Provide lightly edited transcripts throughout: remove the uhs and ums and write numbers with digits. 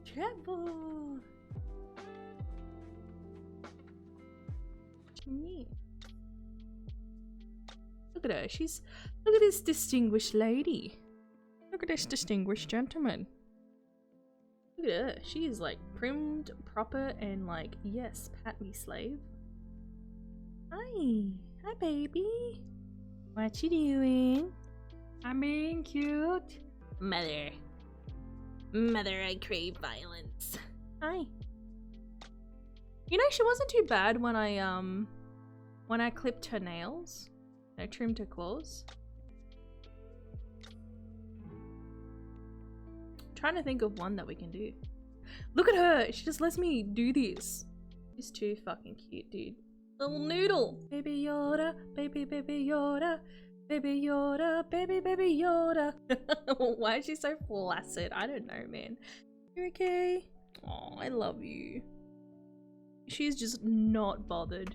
Treble. Yeah. Look at her. Look at this distinguished lady. Look at this distinguished gentleman. Look at her. She is like primmed, proper, and like, yes, pat me, slave. Hi. Hi, baby. What you doing? I'm being cute. Mother. Mother, I crave violence. Hi. You know, she wasn't too bad when I clipped her nails. I trimmed her claws. Trying to think of one that we can do. Look at her! She just lets me do this. She's too fucking cute, dude. Little noodle! Baby Yoda, baby Yoda, baby Yoda, baby Yoda. Why is she so flaccid? I don't know, man. You okay? Oh, I love you. She's just not bothered.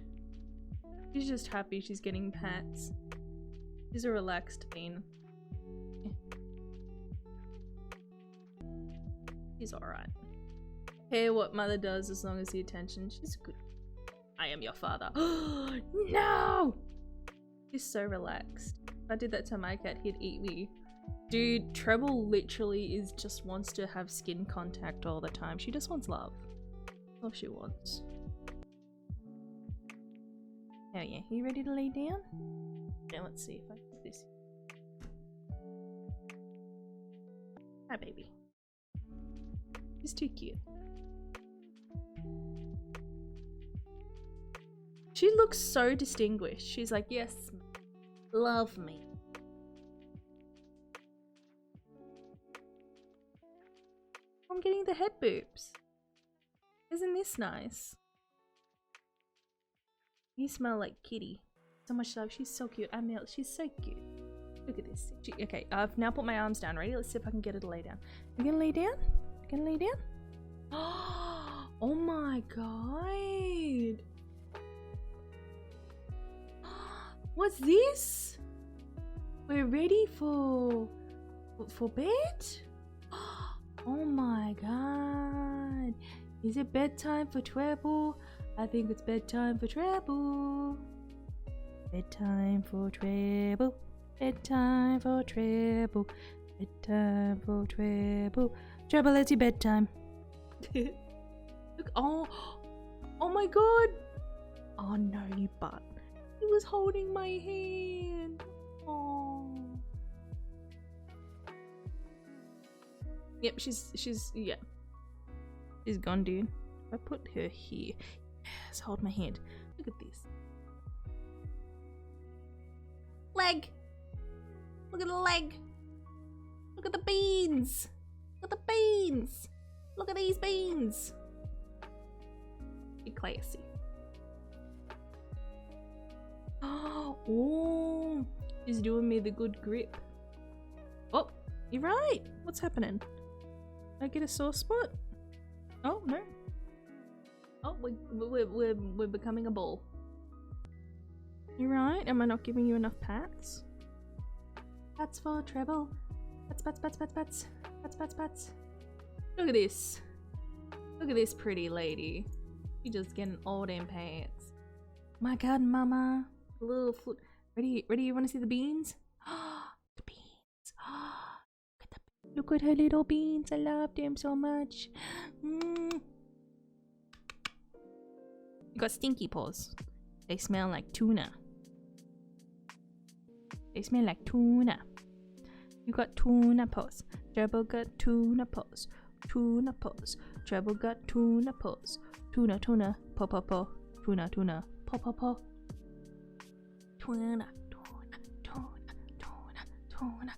She's just happy she's getting pats. She's a relaxed bean. She's alright. Care what mother does as long as the attention. She's good. I am your father. No! She's so relaxed. If I did that to my cat, he'd eat me. Dude, Treble literally just wants to have skin contact all the time. She just wants love. That's all she wants. Oh yeah, you ready to lay down? Now let's see if I can do this. Hi baby. She's too cute. She looks so distinguished. She's like, yes, love me. I'm getting the head boobs. Isn't this nice? You smell like kitty. So much love. She's so cute. She's so cute. Look at this. Okay, I've now put my arms down. Ready? Let's see if I can get her to lay down. You gonna lay down? You gonna lay down? Oh my god. What's this? We're ready for bed? Oh my god. Is it bedtime for Treble? I think it's bedtime for Treble. Bedtime for Treble. Bedtime for Treble. Bedtime for Treble. Treble, it's your bedtime. Look, oh my god. Oh no, you butt. He was holding my hand. Oh. Yep, she's gone, dude. I put her here. Yes, hold my hand. Look at this. Leg! Look at the leg! Look at the beans! Look at the beans! Look at these beans! Be classy. Oh, she's doing me the good grip. Oh, you're right. What's happening? Did I get a sore spot? Oh no. Oh, we're becoming a ball. You right? Am I not giving you enough pats? Pats for Treble. Pats, pats, pats, pats, pats. Pats, pats, pats. Look at this. Look at this pretty lady. She just getting all them pats. My god, mama. A little foot. Ready? Ready? You want to see the beans? The beans. Look at her little beans. I love them so much. You got stinky paws. They smell like tuna. They smell like tuna. You got tuna paws. Treble got tuna paws. Tuna paws. Treble got tuna paws. Tuna, tuna, paw, paw, paw. Tuna, tuna, paw, paw, paw. Tuna, tuna, tuna, tuna, tuna,